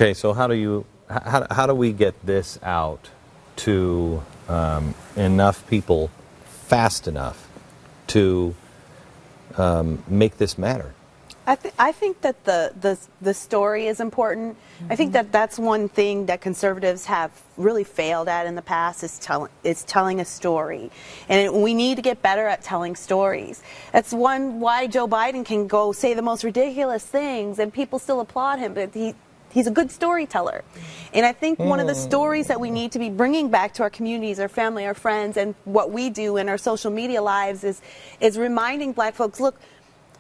Okay, so how do we get this out to enough people fast enough to make this matter? I think that the story is important. I think that that's one thing that conservatives have really failed at in the past is telling a story, and we need to get better at telling stories. That's why Joe Biden can go say the most ridiculous things and people still applaud him, but he's a good storyteller. And I think one of the stories that we need to be bringing back to our communities, our family, our friends, and what we do in our social media lives is reminding black folks, look,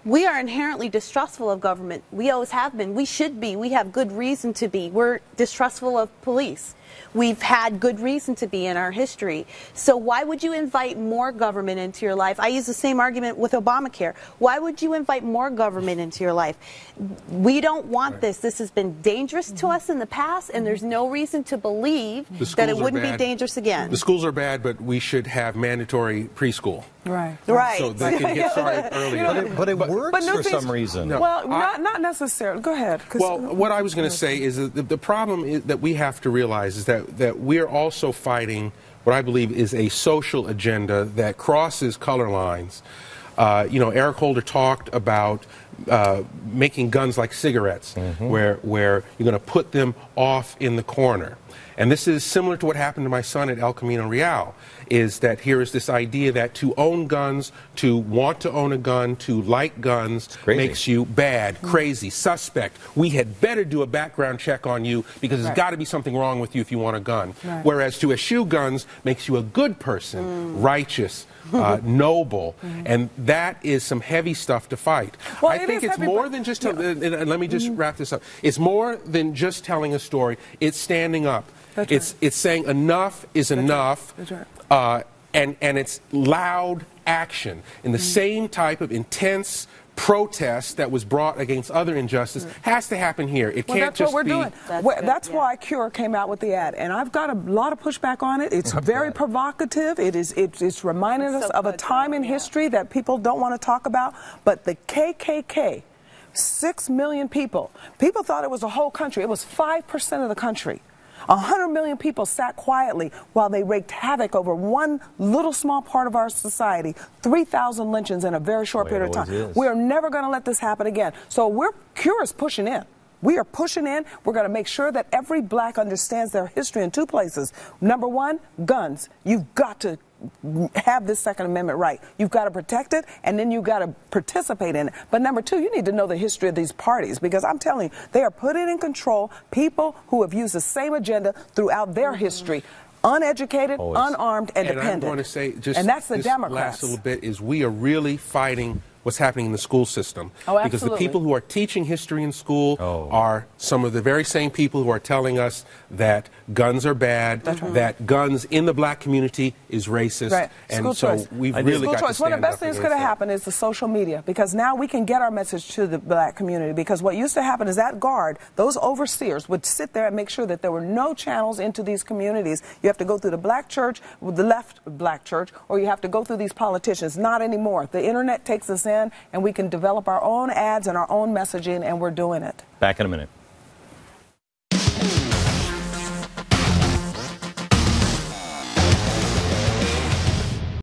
we are inherently distrustful of government. We always have been. We should be. We have good reason to be. We're distrustful of police. We've had good reason to be in our history. So why would you invite more government into your life? I use the same argument with Obamacare. Why would you invite more government into your life? We don't want this. This has been dangerous to us in the past, and there's no reason to believe that it wouldn't be dangerous again. The schools are bad, but we should have mandatory preschool. Right. So they can get started earlier. But it works for some reason. No. Well, not necessarily. Go ahead. Well, what I was going to say is that the problem that we have to realize is that we are also fighting what I believe is a social agenda that crosses color lines. Eric Holder talked about making guns like cigarettes, where you're going to put them off in the corner. And this is similar to what happened to my son at El Camino Real, is that here is this idea that to own guns, to want to own a gun, to like guns makes you bad, crazy, suspect. We had better do a background check on you because there's got to be something wrong with you if you want a gun. Whereas to eschew guns makes you a good person, righteous, noble, and that is some heavy stuff to fight. Well, I think it's more than just, and let me just wrap this up, it's more than just telling a story, it's standing up. It's saying enough is enough, and it's loud action in the same type of intense protest that was brought against other injustice has to happen here. It can't just be. That's what we're doing. That's why Cure came out with the ad, and I've got a lot of pushback on it. It's very provocative. It's reminding us of a time in history that people don't want to talk about. But the KKK, 6 million people thought it was a whole country. It was 5% of the country. 100 million people sat quietly while they wreaked havoc over one little small part of our society. 3,000 lynchings in a very short period of time. We are never going to let this happen again. So Cure is pushing in. We are pushing in. We're going to make sure that every black understands their history in two places. Number one, guns. You've got to have this Second Amendment right. You've got to protect it, and then you've got to participate in it. But number two, you need to know the history of these parties, because I'm telling you, they are putting in control people who have used the same agenda throughout their history. Uneducated, unarmed, and dependent. And I'm going to say, just and that's the this Democrats. last little bit, is we are really fighting what's happening in the school system. Because the people who are teaching history in school are some of the very same people who are telling us that guns are bad, that guns in the black community is racist. And so we've really got to stand up. One of the best things could have happened is the social media, because now we can get our message to the black community. Because what used to happen is that guard, those overseers, would sit there and make sure that there were no channels into these communities. You have to go through the black church, the left black church, or you have to go through these politicians. Not anymore. The internet takes us in, and we can develop our own ads and our own messaging, and we're doing it. Back in a minute.